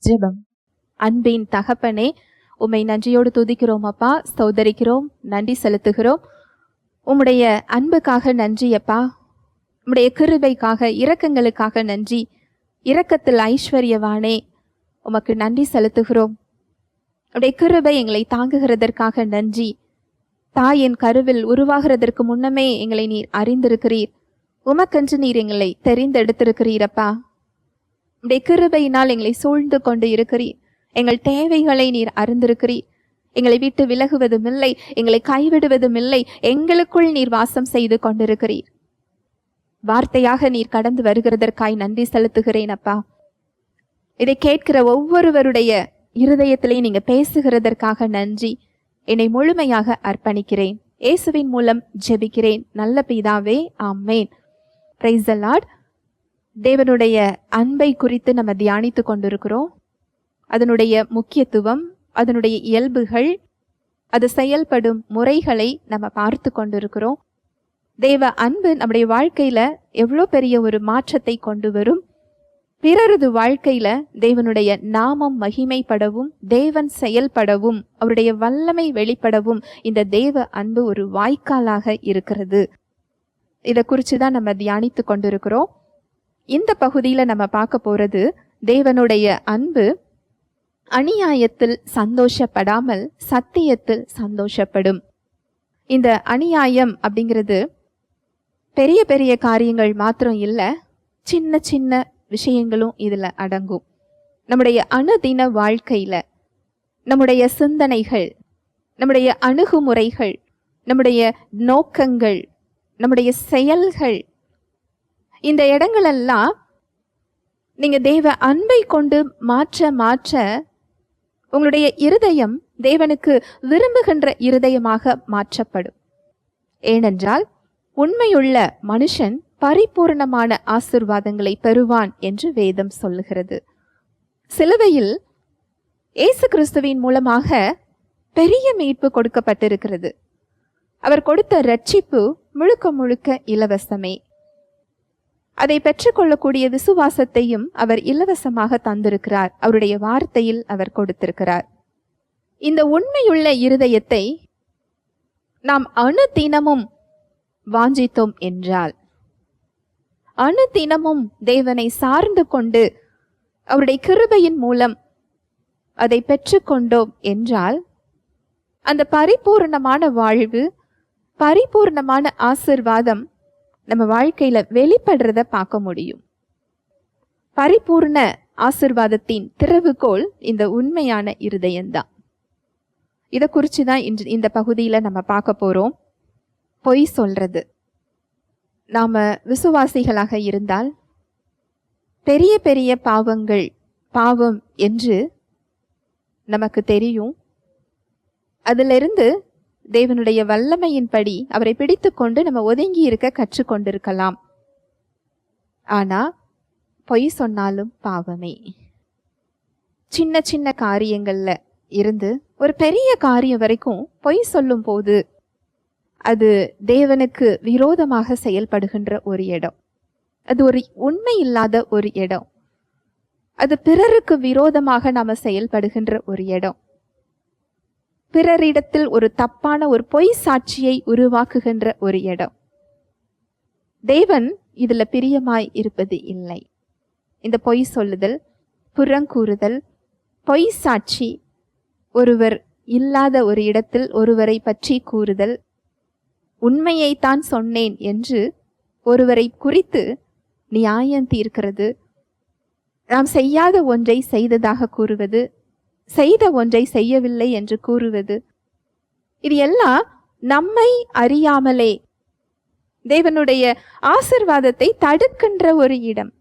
ஜெபம். அன்பின் தகப்பனே, உம்மை நன்றியோடு துதிக்கிறோம் அப்பா, ஸ்தோத்தரிக்கிறோம், நன்றி செலுத்துகிறோம். உம்முடைய அன்புக்காக நன்றி அப்பா, உம்முடைய கிருபைக்காக, இரக்கங்களுக்காக நன்றி. இரக்கத்தில் ஐஸ்வர்யவானே, உமக்கு நன்றி செலுத்துகிறோம். உம்முடைய கிருபை எங்களை தாங்குகிறதற்காக நன்றி. தாயின் கருவில் உருவாகிறதற்கு முன்னமே எங்களை நீர் அறிந்திருக்கிறீர். உமக்கென்று நீர் எங்களை தெரிந்தெடுத்திருக்கிறீரப்பா. உம்முடைய கிருபையினால் எங்களை சூழ்ந்து கொண்டு இருக்கிறீர். எங்கள் தேவைகளை நீர் அறிந்திருக்கிறீர். எங்களை விட்டு விலகுவதும் இல்லை, எங்களை கைவிடுவதும் இல்லை. எங்களுக்குள் நீர் வாசம் செய்து கொண்டிருக்கிறீர். வார்த்தையாக நீர் கடந்து வருகிறதற்காய் நன்றி செலுத்துகிறேன் அப்பா. இதை கேட்கிற ஒவ்வொருவருடைய இருதயத்திலே நீங்க பேசுகிறதற்காக நன்றி. என்னை முழுமையாக அர்ப்பணிக்கிறேன். இயேசுவின் மூலம் ஜெபிக்கிறேன் நல்ல பிதாவே, ஆமேன். Praise the Lord. தேவனுடைய அன்பை குறித்து நம்ம தியானித்து கொண்டிருக்கிறோம். அதனுடைய முக்கியத்துவம், அதனுடைய இயல்புகள், அது செயல்படும் முறைகளை நம்ம பார்த்து கொண்டிருக்கிறோம். தேவ அன்பு நம்முடைய வாழ்க்கையில எவ்வளோ பெரிய ஒரு மாற்றத்தை கொண்டு வரும். பிறரது வாழ்க்கையில தேவனுடைய நாமம் மகிமைப்படவும், தேவன் செயல்படவும், அவருடைய வல்லமை வெளிப்படவும் இந்த தேவ அன்பு ஒரு வாய்க்காலாக இருக்கிறது. இதை குறிச்சுதான் நம்ம தியானித்து கொண்டிருக்கிறோம். இந்த பகுதியில நம்ம பார்க்க போறது, தேவனுடைய அன்பு அநியாயத்தில் சந்தோஷப்படாமல் சத்தியத்தில் சந்தோஷப்படும். இந்த அநியாயம் அப்படிங்கிறது பெரிய பெரிய காரியங்கள் மாத்திரம் இல்லை, சின்ன சின்ன விஷயங்களும் இதுல அடங்கும். நம்முடைய அனுதின வாழ்க்கையில நம்முடைய சிந்தனைகள், நம்முடைய அணுகுமுறைகள், நம்முடைய நோக்கங்கள், நம்முடைய செயல்கள், இந்த இடங்களெல்லாம் நீங்க தேவ அன்பை கொண்டு மாற்ற மாற்ற உங்களுடைய இருதயம் தேவனுக்கு விரும்புகின்ற இருதயமாக மாற்றப்படும். ஏனென்றால் உண்மையுள்ள மனுஷன் பரிபூர்ணமான ஆசீர்வாதங்களை பெறுவான் என்று வேதம் சொல்லுகிறது. சிலுவையில் இயேசு கிறிஸ்துவின் மூலமாக பெரிய மீட்பு கொடுக்கப்பட்டிருக்கிறது. அவர் கொடுத்த ரட்சிப்பு முழுக்க முழுக்க இலவசமே. அதை பெற்றுக்கொள்ளக்கூடிய விசுவாசத்தையும் அவர் இலவசமாக தந்திருக்கிறார். அவருடைய வார்த்தையில் அவர் கொடுத்திருக்கிறார். இந்த உண்மையுள்ள இருதயத்தை நாம் அனுதினமும் வாஞ்சித்தோம் என்றால், அனுதினமும் தேவனை சார்ந்து கொண்டு அவருடைய கிருபையின் மூலம் அதை பெற்றுக்கொண்டோம் என்றால், அந்த பரிபூர்ணமான வாழ்வு, பரிபூர்ணமான ஆசீர்வாதம் நம்ம வாழ்க்கையில வெளிப்படுறத பார்க்க முடியும். பரிபூர்ண ஆசீர்வாதத்தின் திறவுகோல் இந்த உண்மையான இருதயம்தான். இதை குறிச்சுதான் இன்று இந்த பகுதியில நம்ம பார்க்க போறோம். பொய் சொல்றது. நாம விசுவாசிகளாக இருந்தால் பெரிய பெரிய பாவங்கள் பாவம் என்று நமக்கு தெரியும். அதிலிருந்து தேவனுடைய வல்லமையின்படி அவரை பிடித்து கொண்டு நம்ம ஒதுங்கி இருக்க கற்றுக்கொண்டிருக்கலாம். ஆனா பொய் சொன்னாலும் பாவமே. சின்ன சின்ன காரியங்கள்ல இருந்து ஒரு பெரிய காரியம் வரைக்கும் பொய் சொல்லும் போது அது தேவனுக்கு விரோதமாக செயல்படுகின்ற ஒரு இடம். அது ஒரு உண்மை இல்லாத ஒரு இடம். அது பிறருக்கு விரோதமாக நாம செயல்படுகின்ற ஒரு இடம். பிறரிடத்தில் ஒரு தப்பான ஒரு பொய் சாட்சியை உருவாக்குகின்ற ஒரு இடம். தேவன் இதுல பிரியமாய் இருப்பது இல்லை. இந்த பொய் சொல்லுதல், புறங்கூறுதல், பொய் சாட்சி, ஒருவர் இல்லாத ஒரு இடத்தில் ஒருவரை பற்றி கூறுதல், உண்மையைத்தான் சொன்னேன் என்று ஒருவரை குறித்து நியாயம் தீர்க்கிறது, நாம் செய்யாத ஒன்றை செய்ததாக கூறுவது, செய்த ஒன்றை செய்யவில்லை என்று கூறுவது, இது எல்லாம் நம்மை அறியாமலே தேவனுடைய ஆசீர்வாதத்தை தடுக்கின்ற ஒரு இடம்.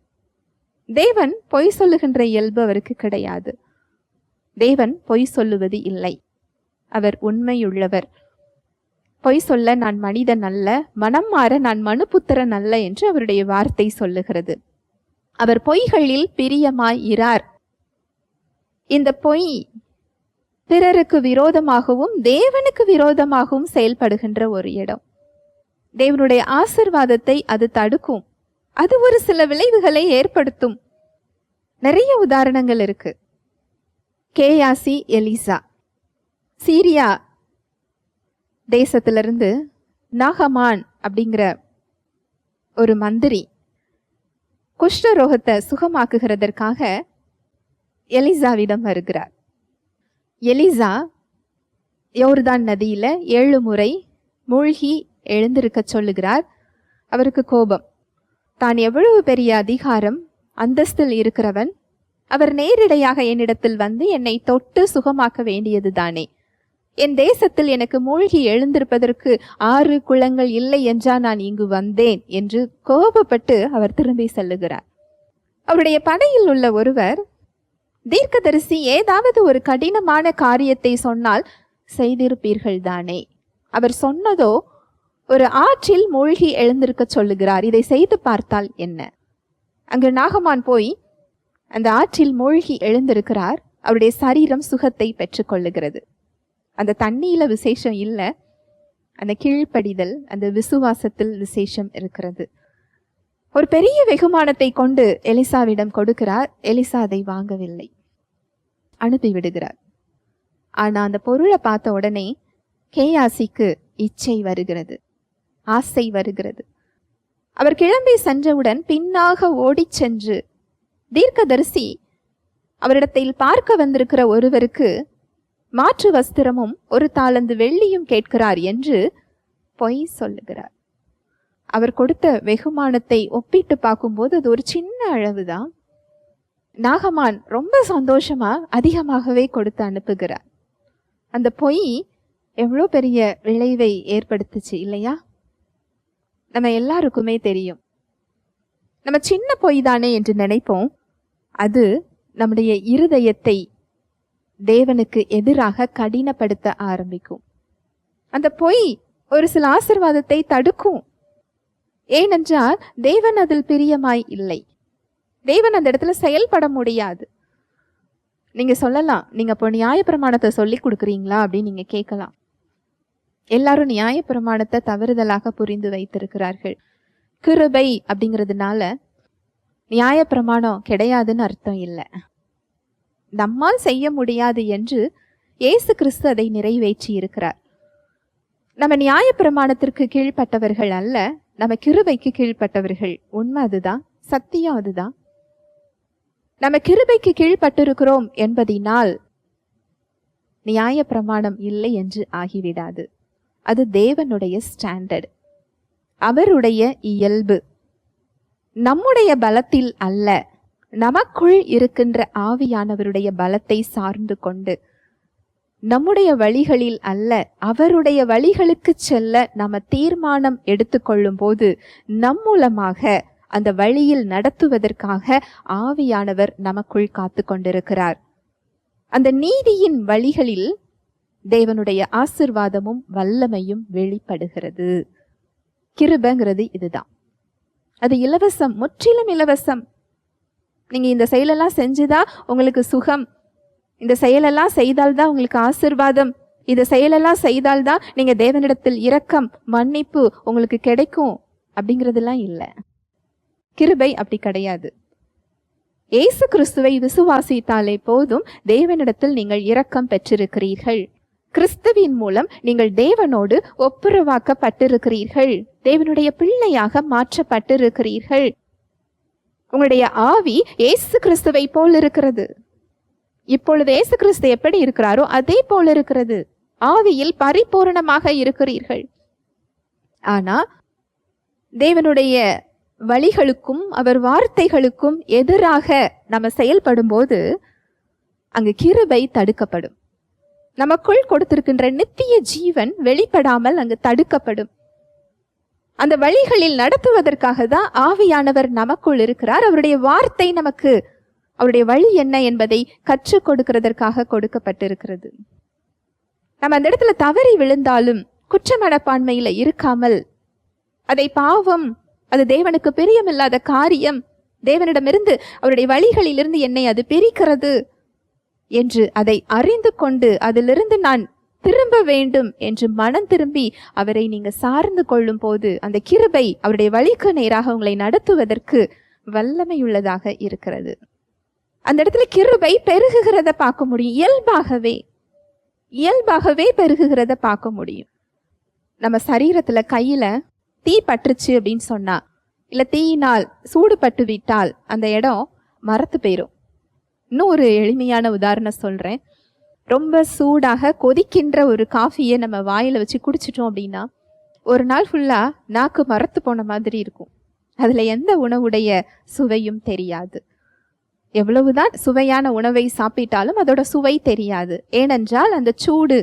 தேவன் பொய் சொல்லுகின்ற இயல்பு அவருக்கு கிடையாது. தேவன் பொய் சொல்லுவது இல்லை. அவர் உண்மையுள்ளவர். பொய் சொல்ல நான் மனிதன் அல்ல, மனம் மாற நான் மனுபுத்திரன் அல்ல என்று அவருடைய வார்த்தை சொல்லுகிறது. அவர் பொய்களில் பிரியமாய் இரார். இந்த பொய் பிறருக்கு விரோதமாகவும் தேவனுக்கு விரோதமாகவும் செயல்படுகின்ற ஒரு இடம். தேவனுடைய ஆசீர்வாதத்தை அது தடுக்கும். அது ஒரு சில விளைவுகளை ஏற்படுத்தும். நிறைய உதாரணங்கள் இருக்கு. கேயாசி எலிசா. சீரியா தேசத்திலிருந்து நாகமான் அப்படிங்கிற ஒரு மந்திரி குஷ்டரோகத்தை சுகமாக்குகிறதற்காக எலிசாவிடம் வருகிறார். எலிசா யோர்தான் நதியில 7 முறை மூழ்கி எழுந்திருக்க சொல்லுகிறார். அவருக்கு கோபம். தான் எவ்வளவு பெரிய அதிகாரம் அந்தஸ்தில் இருக்கிறவன், அவர் நேரிடையாக என்னிடத்தில் வந்து என்னை தொட்டு சுகமாக்க வேண்டியது தானே. என் தேசத்தில் எனக்கு மூழ்கி எழுந்திருப்பதற்கு 6 குளங்கள் இல்லை என்றா நான் இங்கு வந்தேன் என்று கோபப்பட்டு அவர் திரும்பி செல்லுகிறார். அவருடைய படையில் உள்ள ஒருவர், தீர்க்கதரிசி ஏதாவது ஒரு கடினமான காரியத்தை சொன்னால் செய்திருப்பீர்கள் தானே. அவர் சொன்னதோ ஒரு ஆற்றில் மூழ்கி எழுந்திருக்க சொல்லுகிறார். இதை செய்து பார்த்தால் என்ன? அங்கு நாகமான் போய் அந்த ஆற்றில் மூழ்கி எழுந்திருக்கிறார். அவருடைய சரீரம் சுகத்தை பெற்றுக்கொள்ளுகிறது. அந்த தண்ணியில விசேஷம் இல்லை, அந்த கீழ்ப்படிதல், அந்த விசுவாசத்தில் விசேஷம் இருக்கிறது. ஒரு பெரிய வெகுமானத்தை கொண்டு எலிசாவிடம் கொடுக்கிறார். எலிசா அதை வாங்கவில்லை, அனுப்பிவிடுகிறார். ஆனா அந்த பொருளை பார்த்த உடனே கேயாசிக்கு இச்சை வருகிறது, ஆசை வருகிறது. அவர் கிளம்பி சென்றவுடன் பின்னாக ஓடிச் சென்று தீர்க்கதரிசி அவரிடத்தில் பார்க்க வந்திருக்கிற ஒருவருக்கு மாற்று வஸ்திரமும் 1 தாலந்து வெள்ளியும் கேட்கிறார் என்று பொய் சொல்லுகிறார். அவர் கொடுத்த வெகுமானத்தை ஒப்பிட்டு பார்க்கும்போது அது ஒரு சின்ன அளவுதான். நாகமான் ரொம்ப சந்தோஷமா அதிகமாகவே கொடுத்து அனுப்புகிறார். அந்த பொய் எவ்வளோ பெரிய விளைவை ஏற்படுத்துச்சு இல்லையா? நம்ம எல்லாருக்குமே தெரியும். நம்ம சின்ன பொய் தானே என்று நினைப்போம். அது நம்முடைய இருதயத்தை தேவனுக்கு எதிராக கடினப்படுத்த ஆரம்பிக்கும். அந்த பொய் ஒரு சில ஆசீர்வாதத்தை தடுக்கும். ஏனென்றால் தேவன் அதில் பிரியமாய் இல்லை. தேவன் அந்த இடத்துல செயல்பட முடியாது. நீங்க சொல்லலாம், நீங்க இப்போ நியாயப்பிரமாணத்தை சொல்லி கொடுக்குறீங்களா அப்படின்னு நீங்க கேட்கலாம். எல்லாரும் நியாயப்பிரமாணத்தை தவறுதலாக புரிந்து வைத்திருக்கிறார்கள். கிருபை அப்படிங்கிறதுனால நியாயப்பிரமாணம் கிடையாதுன்னு அர்த்தம் இல்லை. நம்மால் செய்ய முடியாது என்று இயேசு கிறிஸ்து அதை நிறைவேற்றி இருக்கிறார். நம்ம நியாயப்பிரமாணத்திற்கு கீழ்ப்பட்டவர்கள் அல்ல, நம்ம கிருபைக்கு கீழ்ப்பட்டவர்கள். உண்மை அதுதான், சத்தியம் அதுதான். நம்ம கிருபைக்கு கீழ்ப்பட்டிருக்கிறோம் என்பதினால் நியாயப்பிரமாணம் இல்லை என்று ஆகிவிடாது. அது தேவனுடைய ஸ்டாண்டர்ட், அவருடைய இயல்பு. நம்முடைய பலத்தில் அல்ல, நமக்குள் இருக்கின்ற ஆவியானவருடைய பலத்தை சார்ந்து கொண்டு, நம்முடைய வழிகளில் அல்ல அவருடைய வழிகளுக்கு செல்ல நம்ம தீர்மானம் எடுத்துக்கொள்ளும் போது நம் மூலமாக அந்த வழியில் நடத்துவதற்காக ஆவியானவர் நமக்குள் காத்து கொண்டிருக்கிறார். அந்த நீதியின் வழிகளில் தேவனுடைய ஆசிர்வாதமும் வல்லமையும் வெளிப்படுகிறது. கிருபைங்கிறது இதுதான். அது இலவசம், முற்றிலும் இலவசம். நீங்க இந்த செயலெல்லாம் செஞ்சுதான் உங்களுக்கு சுகம், இந்த செயலெல்லாம் செய்தால்தான் உங்களுக்கு ஆசிர்வாதம், இந்த செயலெல்லாம் செய்தால்தான் நீங்க தேவனிடத்தில் இரக்கம் மன்னிப்பு உங்களுக்கு கிடைக்கும் அப்படிங்கிறதெல்லாம் இல்லை. கிருபை அப்படி கிடையாது. இயேசு கிறிஸ்துவை விசுவாசித்தாலே போதும் தேவனிடத்தில் நீங்கள் இரக்கம் பெற்றிருக்கிறீர்கள். கிறிஸ்துவின் மூலம் நீங்கள் தேவனோடு ஒப்புரவாக்கப்பட்டிருக்கிறீர்கள், தேவனுடைய பிள்ளையாக மாற்றப்பட்டிருக்கிறீர்கள். உங்களுடைய ஆவி இயேசு கிறிஸ்துவை போல் இருக்கிறது. இப்பொழுது இயேசு கிறிஸ்து எப்படி இருக்கிறாரோ அதே போல் இருக்கிறது. ஆவியில் பரிபூரணமாக இருக்கிறீர்கள். ஆனா தேவனுடைய வழிகளுக்கும் அவர் வார்த்தைகளுக்கும் எதிராக நம்ம செயல்படும் போது அங்கு கிருபை தடுக்கப்படும். நமக்குள் கொடுத்திருக்கின்ற நித்திய ஜீவன் வெளிப்படாமல் அங்கு தடுக்கப்படும். அந்த வழிகளில் நடத்துவதற்காக தான் ஆவியானவர் நமக்குள் இருக்கிறார். அவருடைய வார்த்தை நமக்கு அவருடைய வழி என்ன என்பதை கற்றுக் கொடுக்கிறதற்காக கொடுக்கப்பட்டிருக்கிறது. நம்ம அந்த இடத்துல தவறி விழுந்தாலும் குற்ற மனப்பான்மையில இருக்காமல், அதை பாவம், அது தேவனுக்கு பிரியமில்லாத காரியம், தேவனிடமிருந்து அவருடைய வழிகளிலிருந்து என்னை அது பிரிக்கிறது என்று அதை அறிந்து கொண்டு அதிலிருந்து நான் திரும்ப வேண்டும் என்று மனம் திரும்பி அவரை நீங்க சார்ந்து கொள்ளும் போது அந்த கிருபை அவருடைய வழிக்கு நேராக உங்களை நடத்துவதற்கு வல்லமையுள்ளதாக இருக்கிறது. அந்த இடத்துல கிருபை பெருகுகிறத பார்க்க முடியும். இயல்பாகவே பெருகுகிறத பார்க்க முடியும். நம்ம சரீரத்துல கையில தீ பற்றுச்சு அப்படின்னு சொன்னா, இல்ல தீயினால் சூடு பட்டு விட்டால் அந்த இடம் மரத்து போயிரும். இன்னும் ஒரு எளிமையான உதாரணம் சொல்றேன். ரொம்ப சூடாக கொதிக்கின்ற ஒரு காஃபியை நம்ம வாயில வச்சு குடிச்சிட்டோம் அப்படின்னா ஒரு நாள் ஃபுல்லா நாக்கு மரத்து போன மாதிரி இருக்கும். அதுல எந்த உணவுடைய சுவையும் தெரியாது. எவ்வளவுதான் சுவையான உணவை சாப்பிட்டாலும் அதோட சுவை தெரியாது. ஏனென்றால் அந்த சூடு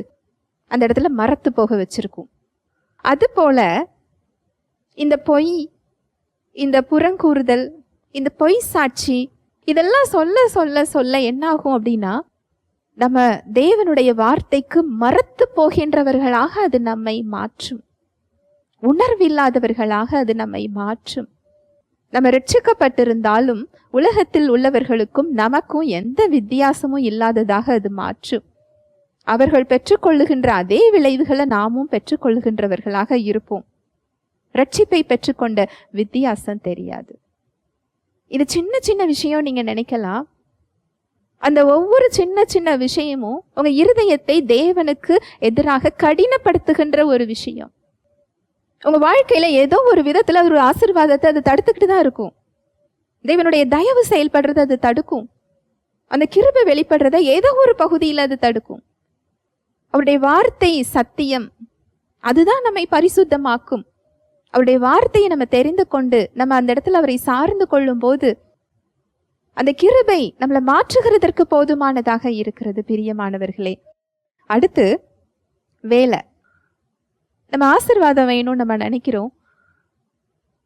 அந்த இடத்துல மரத்து போக வச்சிருக்கும். அது போல இந்த பொய், இந்த புறங்கூறுதல், இந்த பொய் சாட்சி, இதெல்லாம் சொல்ல சொல்ல சொல்ல என்ன ஆகும் அப்படின்னா, நம்ம தேவனுடைய வார்த்தைக்கு மரத்து போகின்றவர்களாக அது நம்மை மாற்றும். உணர்வில்லாதவர்களாக அது நம்மை மாற்றும். நம்ம ரட்சிக்கப்பட்டிருந்தாலும் உலகத்தில் உள்ளவர்களுக்கும் நமக்கும் எந்த வித்தியாசமும் இல்லாததாக அது மாற்றும். அவர்கள் பெற்றுக்கொள்ளுகின்ற அதே விளைவுகளை நாமும் பெற்றுக்கொள்ளுகின்றவர்களாக இருப்போம். ரட்சிப்பை பெற்றுக்கொண்ட வித்தியாசம் தெரியாது. இது சின்ன சின்ன விஷயம் நீங்க நினைக்கலாம். அந்த ஒவ்வொரு சின்ன சின்ன விஷயமும் உங்க இருதயத்தை தேவனுக்கு எதிராக கடினப்படுத்துகின்ற ஒரு விஷயம். உங்க வாழ்க்கையில ஏதோ ஒரு விதத்துல ஒரு ஆசீர்வாதத்தை அது தடுத்துக்கிட்டு தான் இருக்கும். தேவனுடைய தயவு செயல்படுறது அது தடுக்கும். அந்த கிருபை வெளிப்படுறத ஏதோ ஒரு பகுதியில் அது தடுக்கும். அவருடைய வார்த்தை சத்தியம், அதுதான் நம்மை பரிசுத்தமாக்கும். அவருடைய வார்த்தையை நம்ம தெரிந்து கொண்டு நம்ம அந்த இடத்துல அவரை சார்ந்து கொள்ளும் போது அந்த கிருபை நம்மளை மாற்றுகிறதற்கு போதுமானதாக இருக்கிறது. பிரியமானவர்களே, அடுத்து வேலை. நம்ம ஆசீர்வாதம் வேணும்னு நம்ம நினைக்கிறோம்.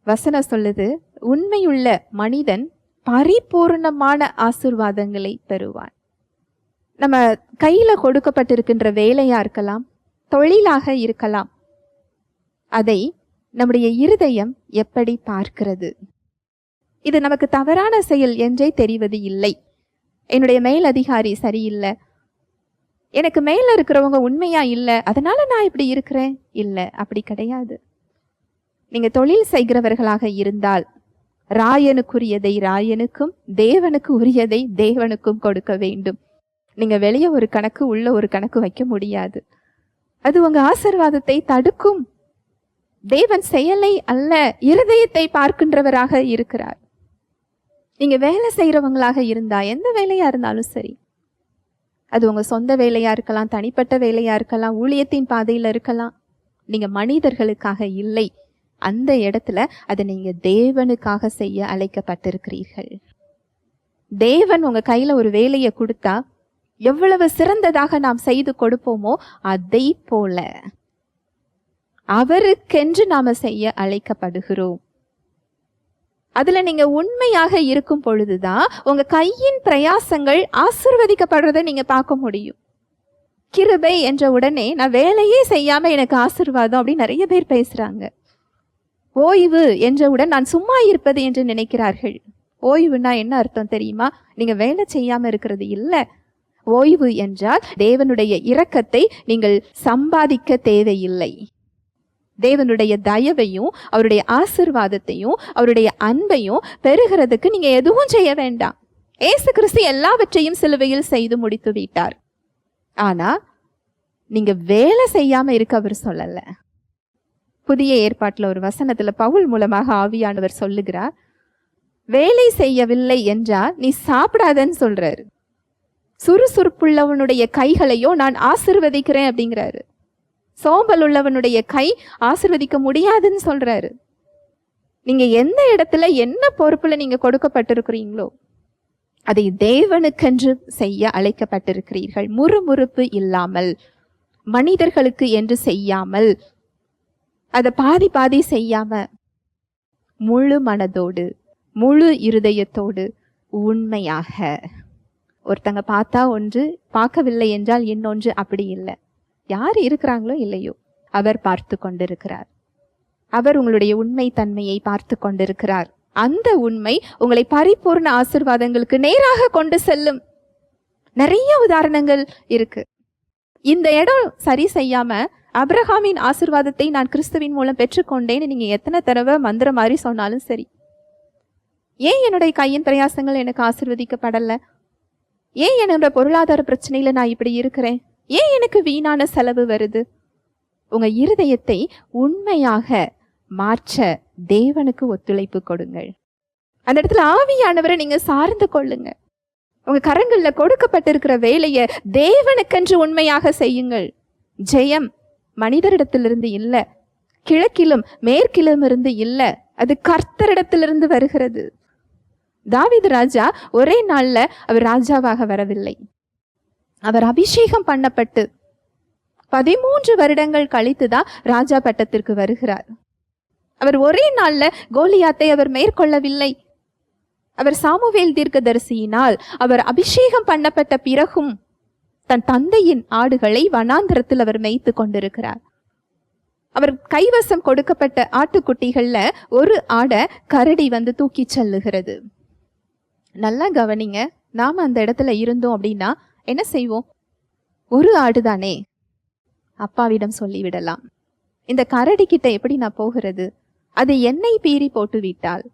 வசனம் சொல்லுது, உண்மையுள்ள மனிதன் பரிபூர்ணமான ஆசீர்வாதங்களை பெறுவான். நம்ம கையில கொடுக்கப்பட்டிருக்கின்ற வேலையா இருக்கலாம், தொழிலாக இருக்கலாம், அதை நம்முடைய இருதயம் எப்படி பார்க்கிறது? இது நமக்கு தவறான செயல் என்றே தெரிவது இல்லை. என்னுடைய மேல் அதிகாரி சரியில்லை, எனக்கு மேல இருக்கிறவங்க உண்மையா இல்லை, அதனால நான் இப்படி இருக்கிறேன். இல்லை, அப்படி கிடையாது. நீங்க தொழில் செய்கிறவர்களாக இருந்தால் ராயனுக்குரியதை ராயனுக்கும் தேவனுக்கு உரியதை தேவனுக்கும் கொடுக்க வேண்டும். நீங்க வெளியே ஒரு கணக்கு உள்ள ஒரு கணக்கு வைக்க முடியாது. அது உங்க ஆசீர்வாதத்தை தடுக்கும். தேவன் செயலை அல்ல இருதயத்தை பார்க்கின்றவராக இருக்கிறார். நீங்க வேலை செய்யறவங்களாக இருந்தா, எந்த வேலையா இருந்தாலும் சரி, அது உங்க சொந்த வேலையா இருக்கலாம், தனிப்பட்ட வேலையா இருக்கலாம், ஊழியத்தின் பாதையில இருக்கலாம், நீங்க மனிதர்களுக்காக இல்லை, அந்த இடத்துல அதை நீங்க தேவனுக்காக செய்ய அழைக்கப்பட்டிருக்கிறீர்கள். தேவன் உங்க கையில ஒரு வேலையை கொடுத்தா எவ்வளவு சிறந்ததாக நாம் செய்து கொடுப்போமோ அதை போல அவருக்கென்று நாம செய்ய அழைக்கப்படுகிறோம். அதுல நீங்க உண்மையாக இருக்கும் பொழுதுதான் உங்க கையின் பிரயாசங்கள் ஆசீர்வதிக்கப்படுறதை நீங்க பார்க்க முடியும். கிருபை என்ற உடனே நான் வேலையே செய்யாம எனக்கு ஆசீர்வாதம் அப்படின்னு நிறைய பேர் பேசுறாங்க. ஓய்வு என்றவுடன் நான் சும்மா இருப்பது என்று நினைக்கிறார்கள். ஓய்வுனா என்ன அர்த்தம் தெரியுமா? நீங்க வேலை செய்யாம இருக்கிறது இல்லை. ஓய்வு என்றால் தேவனுடைய இரக்கத்தை நீங்கள் சம்பாதிக்க தேவையில்லை. தேவனுடைய தயவையும் அவருடைய ஆசீர்வாதத்தையும் அவருடைய அன்பையும் பெறுகிறதுக்கு நீங்க எதுவும் செய்ய வேண்டாம். இயேசு கிறிஸ்து எல்லாவற்றையும் சிலுவையில் செய்து முடித்து விட்டார். ஆனா நீங்க வேலை செய்யாம இருக்க அவர் சொல்லல. புதிய ஏற்பாட்டுல ஒரு வசனத்துல பவுல் மூலமாக ஆவியானவர் சொல்லுகிறார், வேலை செய்யவில்லை என்றால் நீ சாப்பிடாதன்னு சொல்றாரு. சுறுசுறுப்புள்ளவனுடைய கைகளையோ நான் ஆசீர்வதிக்கிறேன் அப்படிங்கிறாரு. சோம்பல் உள்ளவனுடைய கை ஆசீர்வதிக்க முடியாதுன்னு சொல்றாரு. நீங்க எந்த இடத்துல என்ன பொறுப்புல நீங்க கொடுக்கப்பட்டிருக்கிறீங்களோ அதை தேவனுக்கென்று செய்ய அழைக்கப்பட்டிருக்கிறீர்கள். முறுமுறுப்பு இல்லாமல், மனிதர்களுக்கு என்று செய்யாமல், அதை பாதி பாதி செய்யாம, முழு மனதோடு முழு இருதயத்தோடு உண்மையாக. ஒருத்தங்க பார்த்தா ஒன்று, பார்க்கவில்லை என்றால் இன்னொன்று. அப்படி இல்லை. யார் இருக்கிறாங்களோ இல்லையோ அவர் பார்த்து கொண்டிருக்கிறார். அவர் உங்களுடைய உண்மை தன்மையை பார்த்து கொண்டிருக்கிறார். அந்த உண்மை உங்களை பரிபூர்ண ஆசீர்வாதங்களுக்கு நேராக கொண்டு செல்லும். நிறைய உதாரணங்கள் இருக்கு. இந்த இடம் சரி செய்யாம அபிரகாமின் ஆசீர்வாதத்தை நான் கிறிஸ்துவின் மூலம் பெற்றுக்கொண்டேன்னு நீங்க எத்தனை தடவை மந்திர மாதிரி சொன்னாலும் சரி, ஏன் என்னுடைய கையின் பிரயாசங்கள் எனக்கு ஆசீர்வதிக்கப்படல? ஏன் என்னோட பொருளாதார பிரச்சனையில நான் இப்படி இருக்கிறேன்? ஏன் எனக்கு வீணான செலவு வருது? உங்க இருதயத்தை உண்மையாக மாற்ற தேவனுக்கு ஒத்துழைப்பு கொடுங்கள். அந்த இடத்துல ஆவியானவரை நீங்க சார்ந்து கொள்ளுங்க. உங்க கரங்கள்ல கொடுக்கப்பட்டிருக்கிற வேலையை தேவனுக்கென்று உண்மையாக செய்யுங்கள். ஜெயம் மனிதரிடத்திலிருந்து இல்ல, கிழக்கிலும் மேற்கிலும் இருந்து இல்ல, அது கர்த்தரிடத்திலிருந்து வருகிறது. தாவீது ராஜா ஒரே நாள்ல அவர் ராஜாவாக வரவில்லை. அவர் அபிஷேகம் பண்ணப்பட்டு 13 வருடங்கள் கழித்துதான் ராஜா பட்டத்திற்கு வருகிறார். அவர் ஒரே நாள்ல கோலியாத்தை அவர் மேற்கொள்ளவில்லை. அவர் சாமுவேல் தீர்க்கதரிசியினால் அவர் அபிஷேகம் பண்ணப்பட்ட பிறகும் தன் தந்தையின் ஆடுகளை வனாந்தரத்தில் அவர் மேய்த்து கொண்டிருக்கிறார். அவர் கைவசம் கொடுக்கப்பட்ட ஆட்டுக்குட்டிகள்ல ஒரு ஆடை கரடி வந்து தூக்கி செல்லுகிறது. நல்லா கவனிங்க, நாம அந்த இடத்துல இருந்தோம் அப்படின்னா என்ன செய்வோம்? ஒரு ஆடுதானே, அப்பாவிடம் சொல்லிவிடலாம். இந்த கரடி கிட்ட எப்படி நான் போகிறது? அது என்னை பீறி போட்டு விட்டால்,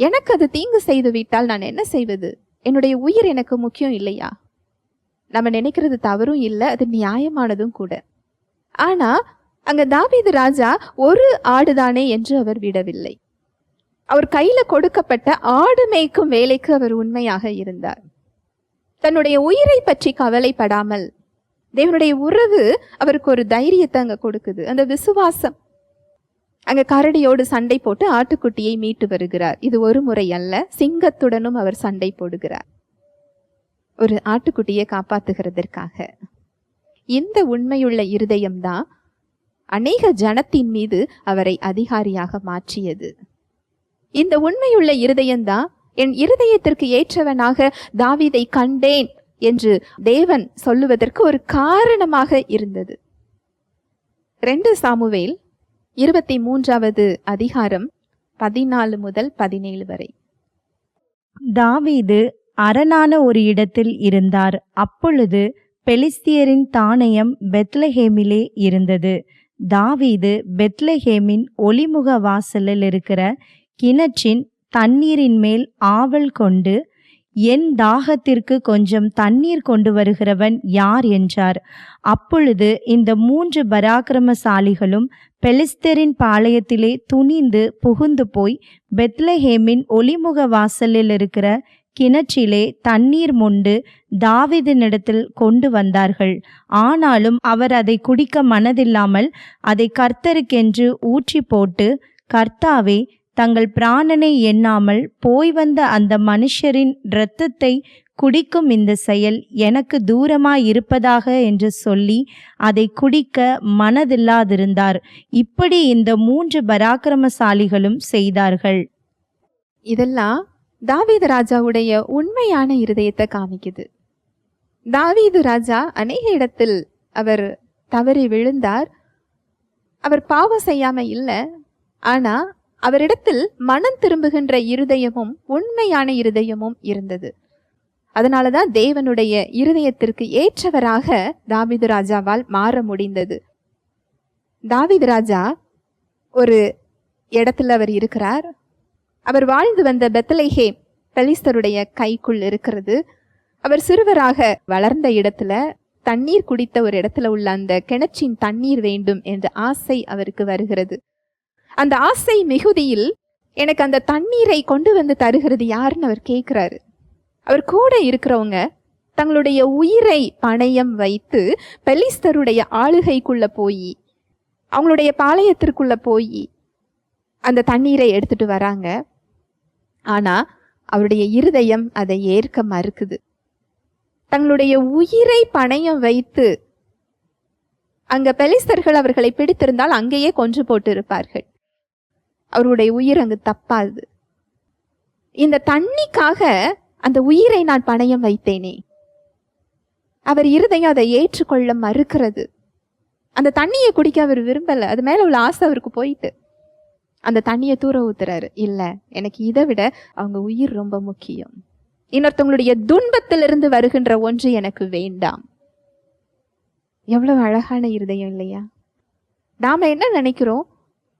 எனக்கு அது தீங்கு செய்து விட்டால் நான் என்ன செய்வது? என்னுடைய உயிர் எனக்கு முக்கியம் இல்லையா? நம்ம நினைக்கிறது தவறும் இல்லை, அது நியாயமானதும் கூட. ஆனா அங்க தாவீது ராஜா ஒரு ஆடுதானே என்று அவர் விடவில்லை. அவர் கையில கொடுக்கப்பட்ட ஆடு மேய்க்கும் வேலைக்கு அவர் உண்மையாக இருந்தார். தன்னுடைய உயிரை பற்றி கவலைப்படாமல், தேவனுடைய உறவு அவருக்கு ஒரு தைரியத்தை அங்க கொடுக்குது, அந்த விசுவாசம். அங்க கரடியோடு சண்டை போட்டு ஆட்டுக்குட்டியை மீட்டு வருகிறார். இது ஒரு முறை அல்ல, சிங்கத்துடனும் அவர் சண்டை போடுகிறார், ஒரு ஆட்டுக்குட்டியை காப்பாத்துகிறதற்காக. இந்த உண்மையுள்ள இருதயம்தான் அநேக ஜனத்தின் மீது அவரை அதிகாரியாக மாற்றியது. இந்த உண்மையுள்ள இருதயம்தான் என் இருதயத்திற்கு ஏற்றவனாக தாவீதை கண்டேன் என்று தேவன் சொல்லுவதற்கு ஒரு காரணமாக இருந்தது. 2 சாமுவேல் 23வது அதிகாரம் 14 முதல் 17 வரை. தாவீது அரணான ஒரு இடத்தில் இருந்தார். அப்பொழுது பெலிஸ்தியரின் தானயம் பெத்லஹேமிலே இருந்தது. தாவீது பெத்லஹேமின் ஒளிமுக வாசலில் இருக்கிற கிணற்றின் தண்ணீரின் மேல் ஆவல் கொண்டு, என் தாகத்திற்கு கொஞ்சம் தண்ணீர் கொண்டு வருகிறவன் யார் என்றார். அப்பொழுது இந்த 3 பராக்கிரமசாலிகளும் பெலிஸ்தரின் பாளையத்திலே துணிந்து புகுந்து போய் பெத்லஹேமின் ஒளிமுக வாசலில் இருக்கிற கிணற்றிலே தண்ணீர் மொண்டு தாவீதினிடத்தில் கொண்டு வந்தார்கள். ஆனாலும் அவர் அதை குடிக்க மனதில்லாமல் அதை கர்த்தருக்கென்று ஊற்றி போட்டு, கர்த்தாவே, தங்கள் பிராணனை எண்ணாமல் போய் வந்த அந்த மனுஷரின் இரத்தத்தை குடிக்கும் இந்த செயல் எனக்கு தூரமாயிருப்பதாக என்று சொல்லி அதை குடிக்க மனதில்லாதிருந்தார். இப்படி இந்த 3 பராக்கிரமசாலிகளும் செய்தார்கள். இதெல்லாம் தாவீது ராஜாவுடைய உண்மையான இருதயத்தை காமிக்குது. தாவீது ராஜா அநேக இடத்தில் அவர் தவறி விழுந்தார். அவர் பாவம் செய்யாம இல்லை, ஆனா அவரிடத்தில் மனம் திரும்புகின்ற இருதயமும் உண்மையான இருதயமும் இருந்தது. அதனாலதான் தேவனுடைய இருதயத்திற்கு ஏற்றவராக தாவீது ராஜாவால் மாற முடிந்தது. தாவீது ராஜா ஒரு இடத்துல அவர் இருக்கிறார். அவர் வாழ்ந்து வந்த பெத்லஹேம் பெலிஸ்தருடைய கைக்குள் இருக்கிறது. அவர் சிறுவராக வளர்ந்த இடத்துல தண்ணீர் குடித்த ஒரு இடத்துல உள்ள அந்த கிணற்றின் தண்ணீர் வேண்டும் என்ற ஆசை அவருக்கு வருகிறது. அந்த ஆசை மிகுதியில் எனக்கு அந்த தண்ணீரை கொண்டு வந்து தருகிறது யாருன்னு அவர் கேட்கிறாரு. அவர் கூட இருக்கிறவங்க தங்களுடைய உயிரை பணயம் வைத்து பெலிஸ்தருடைய ஆளுகைக்குள்ள போய், அவங்களுடைய பாளையத்திற்குள்ள போய் அந்த தண்ணீரை எடுத்துட்டு வராங்க. ஆனா அவருடைய இருதயம் அதை ஏற்க மறுக்குது. தங்களுடைய உயிரை பணயம் வைத்து, அங்க பெலிஸ்தர்கள் அவர்களை பிடித்திருந்தால் அங்கேயே கொன்று போட்டு இருப்பார்கள். அவருடைய உயிர் அங்கு தப்பாது. இந்த தண்ணிக்காக அந்த உயிரை நான் பணயம் வைத்தேனே, அவர் இருதயம் அதை ஏற்றுக்கொள்ள மறுக்கிறது. அந்த தண்ணியை குடிக்க அவர் விரும்பல, அது மேல உள்ள ஆசை அவருக்கு போயிட்டு அந்த தண்ணியை தூர ஊத்துறாரு. இல்ல, எனக்கு இதை விட அவங்க உயிர் ரொம்ப முக்கியம். இன்னொருத்தவங்களுடைய துன்பத்திலிருந்து வருகின்ற ஒன்று எனக்கு வேண்டாம். எவ்வளவு அழகான இருதயம் இல்லையா? நாம என்ன நினைக்கிறோம்?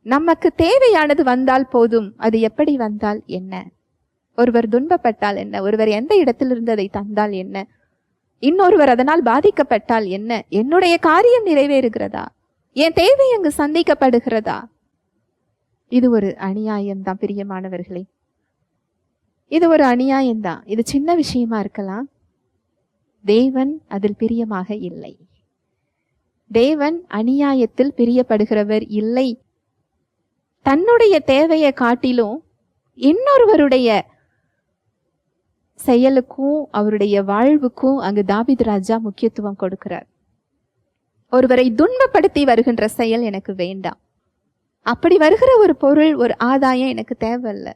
நமக்கு தேவையானது வந்தால் போதும். அது எப்படி வந்தால் என்ன? ஒருவர் துன்பப்பட்டால் என்ன? ஒருவர் எந்த இடத்திலிருந்து அதை தந்தால் என்ன? இன்னொருவர் அதனால் பாதிக்கப்பட்டால் என்ன? என்னுடைய காரியம் நிறைவேறுகிறதா? என் தேவை அங்கு சந்திக்கப்படுகிறதா? இது ஒரு அநியாயம்தான் பிரியமானவர்களே. இது ஒரு அநியாயம்தான். இது சின்ன விஷயமா இருக்கலாம். தேவன் அதில் பிரியமாக இல்லை. தேவன் அநியாயத்தில் பிரியப்படுகிறவர் இல்லை. தன்னுடைய தேவையை காட்டிலும் இன்னொருவருடைய செயலுக்கும் அவருடைய வாழ்வுக்கும் அங்கு தாவீது ராஜா முக்கியத்துவம் கொடுக்கிறார். ஒருவரை துன்பப்படுத்தி வருகின்ற செயல் எனக்கு வேண்டாம். அப்படி வருகிற ஒரு பொருள், ஒரு ஆதாயம் எனக்கு தேவையில்லை.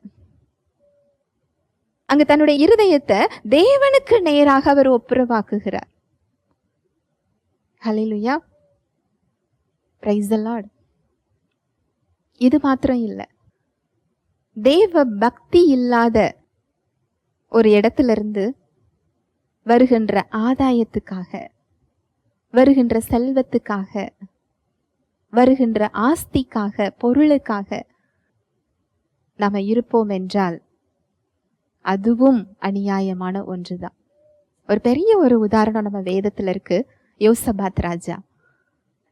அங்கு தன்னுடைய இருதயத்தை தேவனுக்கு நேராக அவர் ஒப்புரவாக்குகிறார். ஹல்லேலூயா, பிரைஸ் தி லார்ட். இது மாத்திரம் இல்லை, தேவ பக்தி இல்லாத ஒரு இடத்திலிருந்து வருகின்ற ஆதாயத்துக்காக, வருகின்ற செல்வத்துக்காக, வருகின்ற ஆஸ்திக்காக, பொருளுக்காக நாம இருப்போம் என்றால் அதுவும் அநியாயமான ஒன்றுதான். ஒரு பெரிய ஒரு உதாரணம் நம்ம வேதத்துல இருக்கு. யோசபாத் ராஜா.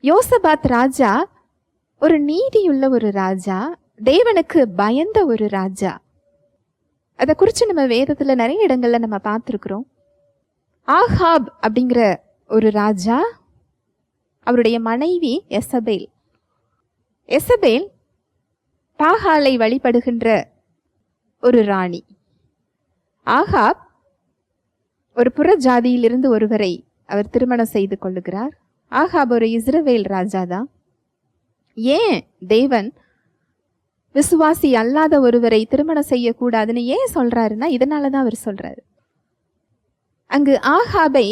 யோசபாத் ராஜா ஒரு நீதியுள்ள ஒரு ராஜா, தேவனுக்கு பயந்த ஒரு ராஜா. அதை குறித்து நம்ம வேதத்துல நிறைய இடங்கள்ல நம்ம பார்த்துருக்குறோம். ஆகாப் அப்படிங்கிற ஒரு ராஜா, அவருடைய மனைவி எசபேல். எசபேல் பாகாலை வழிபடுகின்ற ஒரு ராணி. ஆகாப் ஒரு புற ஜாதியிலிருந்து ஒருவரை அவர் திருமணம் செய்து கொள்ளுகிறார். ஆகாப் ஒரு இஸ்ரவேல் ராஜா தான். ஏன் தேவன் விசுவாசி அல்லாத ஒருவரை திருமணம் செய்யக்கூடாதுன்னு ஏன் சொல்றாருன்னா, இதனாலதான் அவர் சொல்றாரு. அங்கு ஆகாபை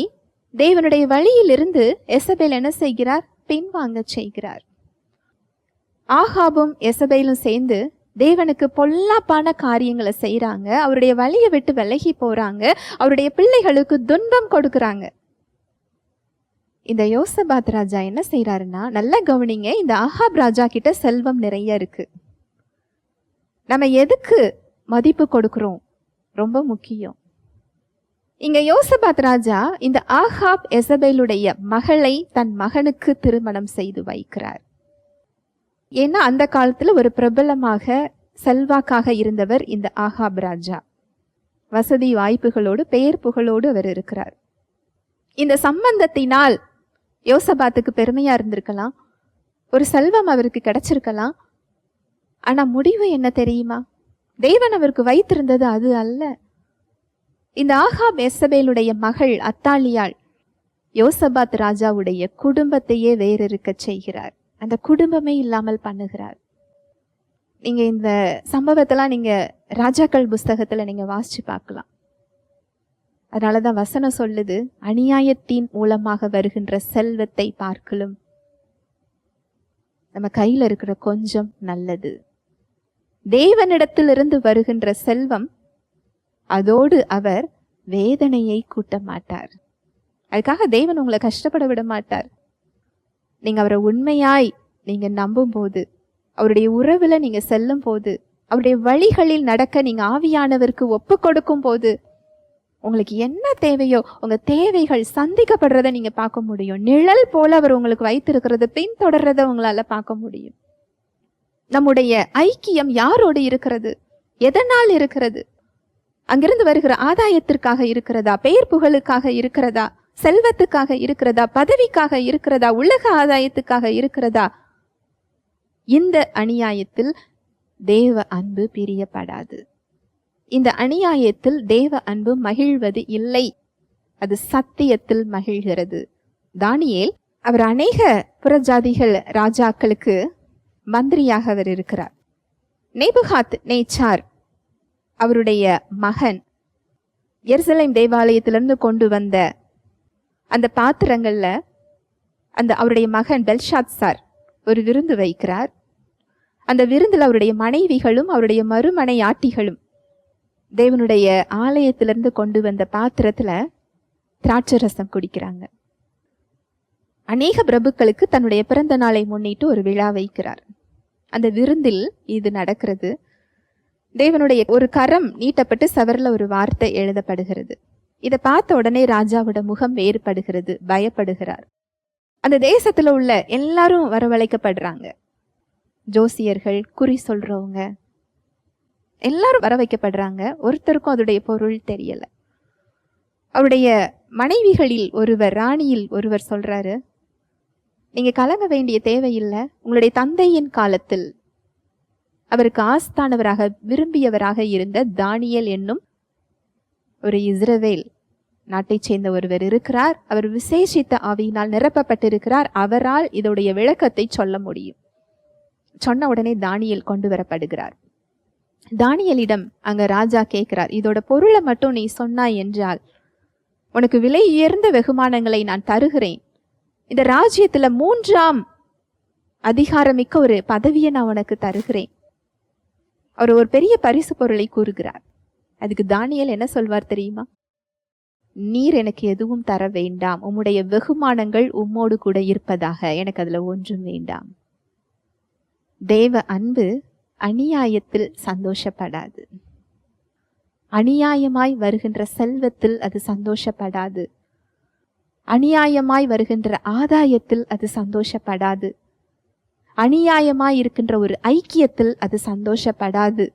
தேவனுடைய வழியிலிருந்து எசபேல் என்ன செய்கிறார்? பின்வாங்க செய்கிறார். ஆகாபும் எசபேலும் சேர்ந்து தேவனுக்கு பொல்லாப்பான காரியங்களை செய்யறாங்க. அவருடைய வழியை விட்டு விலகி போறாங்க. அவருடைய பிள்ளைகளுக்கு துன்பம் கொடுக்கறாங்க. இந்த யோசபாத் ராஜா என்ன செய்யறாருன்னா, நல்லா கவனிங்க, இந்த ஆகாப் ராஜா கிட்ட செல்வம் நிறைய இருக்கு. நம்ம எதுக்கு மதிப்பு கொடுக்கிறோம் ரொம்ப முக்கியம். இங்க யோசபாத் ராஜா இந்த ஆகாப் எசபேலுடைய மகளை தன் மகனுக்கு திருமணம் செய்து வைக்கிறார். ஏன்னா அந்த காலத்துல ஒரு பிரபலமாக செல்வாக்காக இருந்தவர் இந்த ஆகாப் ராஜா. வசதி வாய்ப்புகளோடு பெயர் புகழோடு அவர் இருக்கிறார். இந்த சம்பந்தத்தினால் யோசபாத்துக்கு பெருமையா இருந்திருக்கலாம், ஒரு செல்வம் அவருக்கு கிடைச்சிருக்கலாம். ஆனா முடிவு என்ன தெரியுமா? தேவன் அவருக்கு வைத்திருந்தது அது அல்ல. இந்த ஆகாப் எசபேலுடைய மகள் அத்தாலியாள் யோசபாத் ராஜாவுடைய குடும்பத்தையே வேறிருக்க செய்கிறார். அந்த குடும்பமே இல்லாமல் பண்ணுகிறார். நீங்க இந்த சம்பவத்தெல்லாம் நீங்க ராஜாக்கள் புஸ்தகத்துல நீங்க வாசிச்சு பார்க்கலாம். அதனாலதான் வசனம் சொல்லுது, அநியாயத்தின் மூலமாக வருகின்ற செல்வத்தை பார்க்கலும் நம்ம கையில இருக்கிற கொஞ்சம் நல்லது. தேவனிடத்திலிருந்து வருகின்ற செல்வம், அதோடு அவர் வேதனையை கூட்ட மாட்டார். அதுக்காக தேவன் உங்களை கஷ்டப்பட விட மாட்டார். நீங்க அவரை உண்மையாய் நீங்க நம்பும் போது, அவருடைய உறவுல நீங்க செல்லும் போது, அவருடைய வழிகளில் நடக்க நீங்க ஆவியானவருக்கு ஒப்பு கொடுக்கும் போது, உங்களுக்கு என்ன தேவையோ உங்க தேவைகள் சந்திக்கப்படுறத நீங்க பார்க்க முடியும். நிழல் போல அவர் உங்களுக்கு வைத்திருக்கிறது பின்தொடர்றத உங்களால பார்க்க முடியும். நம்முடைய ஐக்கியம் யாரோடு இருக்கிறது? எதனால் இருக்கிறது? அங்கிருந்து வருகிற ஆதாயத்திற்காக இருக்கிறதா? பெயர் புகழுக்காக இருக்கிறதா? செல்வத்துக்காக இருக்கிறதா? பதவிக்காக இருக்கிறதா? உலக ஆதாயத்துக்காக இருக்கிறதா? இந்த அநியாயத்தில் தேவ அன்பு பிரியப்படாது. இந்த அநியாயத்தில் தேவ அன்பு மகிழ்வது இல்லை. அது சத்தியத்தில் மகிழ்கிறது. தானியேல் அவர் அநேக புறஜாதிகள் ராஜாக்களுக்கு மந்திரியாக அவர் இருக்கிறார். நேபுகாத் நேச்சார் அவருடைய மகன் எருசலேம் தேவாலயத்திலிருந்து கொண்டு வந்த அந்த பாத்திரங்கள்ல அந்த அவருடைய மகன் பெல்ஷாத்சார் ஒரு விருந்து வைக்கிறார். அந்த விருந்தில் அவருடைய மனைவிகளும் அவருடைய மறுமனையாட்டிகளும் தேவனுடைய ஆலயத்திலிருந்து கொண்டு வந்த பாத்திரத்துல திராட்சை ரசம் குடிக்கிறாங்க. அநேக பிரபுக்களுக்கு தன்னுடைய பிறந்த நாளை முன்னிட்டு ஒரு விழா வைக்கிறார். அந்த விருந்தில் இது நடக்கிறது. தேவனுடைய ஒரு கரம் நீட்டப்பட்டு சவரில் ஒரு வார்த்தை எழுதப்படுகிறது. இதை பார்த்த உடனே ராஜாவோட முகம் வேறுபடுகிறது, பயப்படுகிறார். அந்த தேசத்துல உள்ள எல்லாரும் வரவழைக்கப்படுறாங்க. ஜோசியர்கள், குறி சொல்றவங்க எல்லாரும் வர வைக்கப்படுறாங்க. ஒருத்தருக்கும் அதோடைய பொருள் தெரியல. அவருடைய மனைவிகளில் ஒருவர், ராணியில் ஒருவர் சொல்றாரு, நீங்க கலங்க வேண்டிய தேவையில்லை. உங்களுடைய தந்தையின் காலத்தில் அவருக்கு ஆஸ்தானவராக விரும்பியவராக இருந்த தானியேல் என்னும் ஒரு இஸ்ரவேல் நாட்டைச் சேர்ந்த ஒருவர் இருக்கிறார். அவர் விசேஷித்த ஆவியினால் நிரப்பப்பட்டிருக்கிறார். அவரால் இதோடைய விளக்கத்தை சொல்ல முடியும். சொன்ன உடனே தானியேல் கொண்டு வரப்படுகிறார். தானியேலிடம் அங்க ராஜா கேட்கிறார், இதோட பொருளை மட்டும் நீ சொன்னாய் என்றால் உனக்கு விலை உயர்ந்த வெகுமானங்களை நான் தருகிறேன். இந்த ராஜ்யத்துல 3ஆம் அதிகாரமிக்க ஒரு பதவியை நான் உனக்கு தருகிறேன். அவர் ஒரு பெரிய பரிசு பொருளை கூறுகிறார். அதுக்கு தானியேல் என்ன சொல்வார் தெரியுமா? நீர் எனக்கு எதுவும் தர வேண்டாம், உம்முடைய வெகுமானங்கள் உம்மோடு கூட இருப்பதாக, எனக்கு அதுல ஒன்றும் வேண்டாம். தேவ அன்பு அநியாயத்தில் சந்தோஷப்படாது. அநியாயமாய் வருகின்ற செல்வத்தில் அது சந்தோஷப்படாது. அநியாயமாய் வருகின்ற ஆதாயத்தில் அது சந்தோஷப்படாது. அநியாயமாய் இருக்கின்ற ஒரு ஐக்கியத்தில் அது சந்தோஷப்படாது.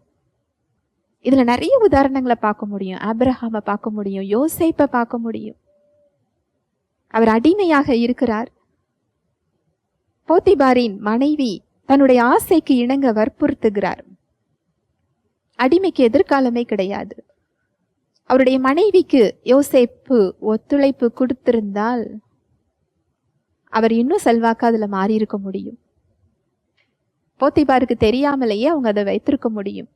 இதுல நிறைய உதாரணங்களை பார்க்க முடியும். ஆபிரகாமை பார்க்க முடியும், யோசேப்பை பார்க்க முடியும். அவர் அடிமையாக இருக்கிறார். போத்திபாரின் மனைவி தன்னுடைய ஆசைக்கு இணங்க வற்புறுத்துகிறார். அடிமைக்கு எதிர்காலமே கிடையாது. அவருடைய மனைவிக்கு யோசேப்பு ஒத்துழைப்பு கொடுத்திருந்தால் அவர் இன்னும் செல்வாக்கா அதுல மாறி இருக்க முடியும். போத்திபாருக்கு தெரியாமலேயே அவங்க அதை வைத்திருக்க முடியும்.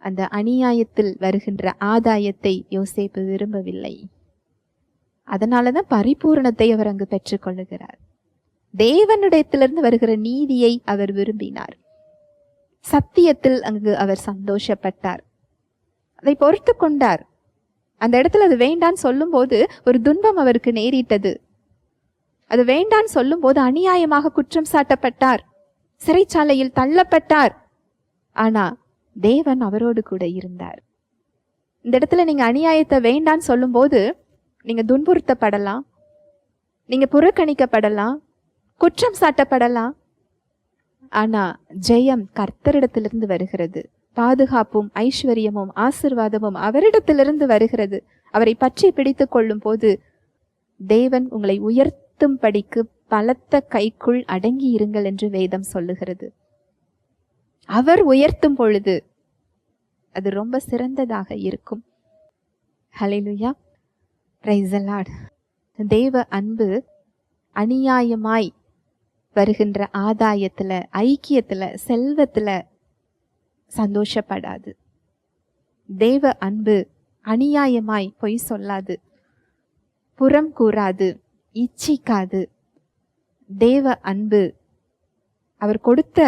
அந்த அநியாயத்தில் வருகின்ற ஆதாயத்தை யோசேப்பு விரும்பவில்லை. அதனாலதான் பரிபூரணத்தை அவர் அங்கு பெற்றுக்கொள்ளுகிறார். தேவனிடத்திலிருந்து வருகிற நீதியை அவர் விரும்பினார். சத்தியத்தில் அங்கு அவர் சந்தோஷப்பட்டார். அதை பொறுத்து கொண்டார். அந்த இடத்துல அது வேண்டான்னு சொல்லும் போது ஒரு துன்பம் அவருக்கு நேரிட்டது. அது வேண்டான்னு சொல்லும் போது அநியாயமாக குற்றம் சாட்டப்பட்டார், சிறைச்சாலையில் தள்ளப்பட்டார். ஆனா தேவன் அவரோடு கூட இருந்தார். இந்த இடத்துல நீங்க அநியாயத்தை வேண்டான்னு சொல்லும் போது நீங்க துன்புறுத்தப்படலாம், நீங்க புறக்கணிக்கப்படலாம், குற்றம் சாட்டப்படலாம். ஆனா ஜெயம் கர்த்தரிடத்திலிருந்து வருகிறது. பாதுகாப்பும் ஐஸ்வர்யமும் ஆசீர்வாதமும் அவரிடத்திலிருந்து வருகிறது. அவரை பற்றி பிடித்து கொள்ளும் போது தேவன் உங்களை உயர்த்தும்படிக்கு பலத்த கைக்குள் அடங்கி இருங்கள் என்று வேதம் சொல்லுகிறது. அவர் உயர்த்தும் பொழுது அது ரொம்ப சிறந்ததாக இருக்கும். ஹல்லேலூயா, பிரைஸ் தி லார்ட். தேவ அன்பு அநியாயமாய் வருகின்ற ஆதாயத்துல, ஐக்கியத்துல, செல்வத்துல சந்தோஷப்படாது. தேவ அன்பு அநியாயமாய் பொய் சொல்லாது, புறம் கூறாது, இச்சிக்காது. தேவ அன்பு அவர் கொடுத்த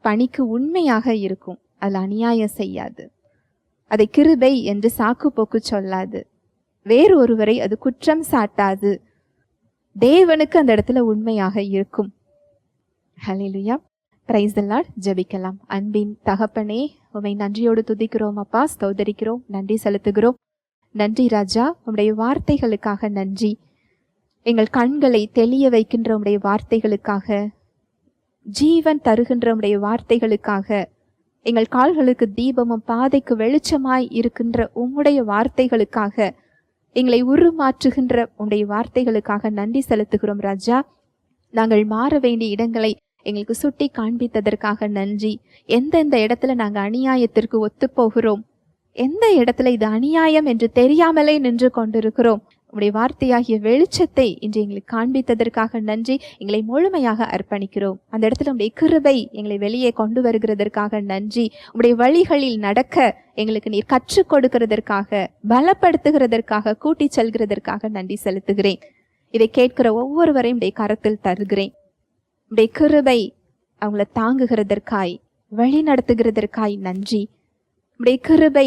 பணிக்கு உண்மையாக இருக்கும். அது அநியாயம் செய்யாது. அதை கிருபை என்று சாக்கு போக்கு சொல்லாது. வேறு ஒருவரை அது குற்றம் சாட்டாது. தேவனுக்கு அந்த இடத்துல உண்மையாக இருக்கும். ஹல்லேலூயா, பிரைஸ் தி லார்ட். ஜெபிக்கலாம். அன்பின் தகப்பனே, உம்மை நன்றியோடு துதிக்கிறோம் அப்பா, ஸ்தோத்தரிக்கிறோம், நன்றி செலுத்துகிறோம். நன்றி ராஜா, உம்முடைய வார்த்தைகளுக்காக நன்றி. எங்கள் கண்களை தெளிய வைக்கின்ற உம்முடைய வார்த்தைகளுக்காக, ஜீவன் தருகின்ற உம்முடைய வார்த்தைகளுக்காக, எங்கள் கால்களுக்கு தீபமும் பாதைக்கு வெளிச்சமாய் இருக்கின்ற உம்முடைய வார்த்தைகளுக்காக, எங்களை உருமாற்றுகின்ற உம்முடைய வார்த்தைகளுக்காக நன்றி செலுத்துகிறோம் ராஜா. நாங்கள் மாற வேண்டிய இடங்களை எங்களுக்கு சுட்டி காண்பித்ததற்காக நன்றி. எந்தெந்த இடத்துல நாங்கள் அநியாயத்திற்கு ஒத்து போகிறோம், எந்த இடத்துல இது அநியாயம் என்று தெரியாமலே நின்று கொண்டிருக்கிறோம், உம்முடைய வார்த்தையாகிய வெளிச்சத்தை இன்று எங்களுக்கு காண்பித்ததற்காக நன்றி. எங்களை முழுமையாக அர்ப்பணிக்கிறோம். அந்த இடத்துல உம்முடைய கிருபை எங்களை வெளியே கொண்டு வருகிறதற்காக நன்றி. உம்முடைய வழிகளில் நடக்க எங்களுக்கு நீர் கற்றுக் கொடுக்கிறதற்காக, பலப்படுத்துகிறதற்காக, கூட்டி செல்கிறதற்காக நன்றி செலுத்துகிறேன். இதை கேட்கிற ஒவ்வொருவரையும் உடைய கரத்தில் தருகிறேன். உடைய கிருபை அவங்கள தாங்குகிறதற்காய், வழி நடத்துகிறதற்காய் நன்றி. உடைய கிருபை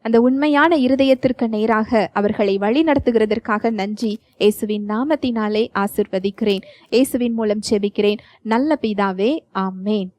அந்த உண்மையான இருதயத்திற்கு நேராக அவர்களை வழி நடத்துகிறதற்காக நன்றி. இயேசுவின் நாமத்தினாலே ஆசீர்வதிக்கிறேன். இயேசுவின் மூலம் ஜெபிக்கிறேன் நல்ல பிதாவே, ஆமென்.